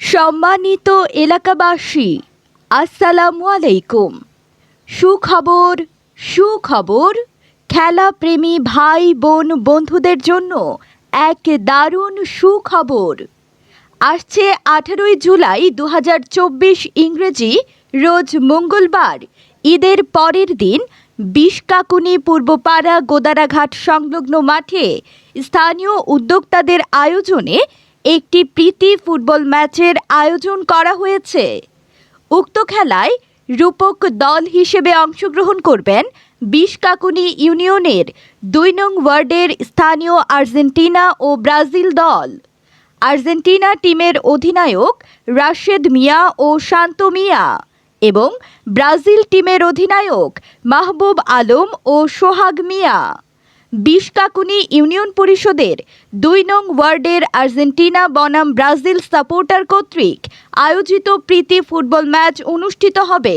সম্মানিত এলাকাবাসী, আসসালামু আলাইকুম। সুখবর সুখবর, খেলাপ্রেমী ভাই বোন বন্ধুদের জন্য এক দারুণ সুখবর। আসছে 18ই জুলাই 2024 ইংরেজি রোজ মঙ্গলবার, ঈদের পরের দিন বিশকাকুনি পূর্বপাড়া গোদারাঘাট সংলগ্ন মাঠে স্থানীয় উদ্যোক্তাদের আয়োজনে একটি প্রীতি ফুটবল ম্যাচের আয়োজন করা হয়েছে। উক্ত খেলায় রূপক দল হিসেবে অংশগ্রহণ করবেন বিশকাকুনি ইউনিয়নের 2 নং ওয়ার্ডের স্থানীয় আর্জেন্টিনা ও ব্রাজিল দল। আর্জেন্টিনা টিমের অধিনায়ক রাশেদ মিয়া ও শান্ত মিয়া এবং ব্রাজিল টিমের অধিনায়ক মাহবুব আলম ও সোহাগ মিয়া। বিশকাকুনি ইউনিয়ন পরিষদের 2 নং ওয়ার্ডের আর্জেন্টিনা বনাম ব্রাজিল সাপোর্টার কর্তৃক আয়োজিত প্রীতি ফুটবল ম্যাচ অনুষ্ঠিত হবে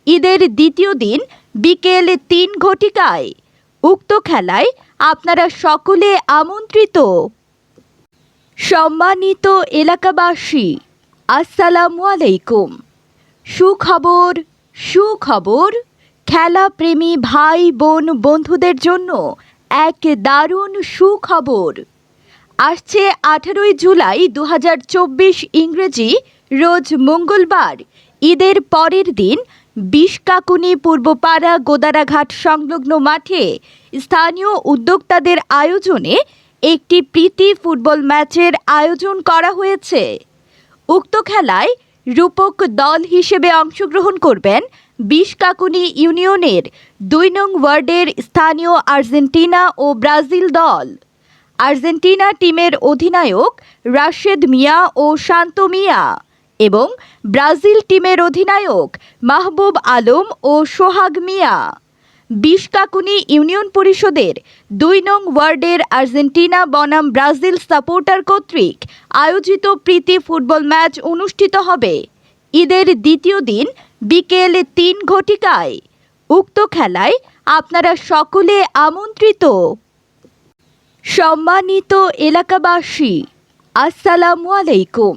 ঈদের দ্বিতীয় দিন বিকেল 3 ঘটিকায়। উক্ত খেলায় আপনারা সকলে আমন্ত্রিত। সম্মানিত এলাকাবাসী, আসসালামু আলাইকুম। সুখবর সুখবর, খেলাপ্রেমী ভাই বোন বন্ধুদের জন্য এক দারুণ সুখবর। আসছে 18ই জুলাই 2024 ইংরেজি রোজ মঙ্গলবার, ঈদের পরের দিন বিশকাকুনি পূর্বপাড়া গোদারাঘাট সংলগ্ন মাঠে স্থানীয় উদ্যোক্তাদের আয়োজনে একটি প্রীতি ফুটবল ম্যাচের আয়োজন করা হয়েছে। উক্ত খেলায় রূপক দল হিসেবে অংশগ্রহণ করবেন বিশকাকুনি ইউনিয়নের 2 নং ওয়ার্ডের স্থানীয় আর্জেন্টিনা ও ব্রাজিল দল। আর্জেন্টিনা টিমের অধিনায়ক রাশেদ মিয়া ও শান্ত মিয়া এবং ব্রাজিল টিমের অধিনায়ক মাহবুব আলম ও সোহাগ মিয়া। বিশকাকুনি ইউনিয়ন পরিষদের 2 নং ওয়ার্ডের আর্জেন্টিনা বনাম ব্রাজিল সাপোর্টার কর্তৃক আয়োজিত প্রীতি ফুটবল ম্যাচ অনুষ্ঠিত হবে ঈদের দ্বিতীয় দিন বিকেল 3 ঘটিকায়। উক্ত খেলায় আপনারা সকলে আমন্ত্রিত। সম্মানিত এলাকাবাসী, আসসালামু আলাইকুম।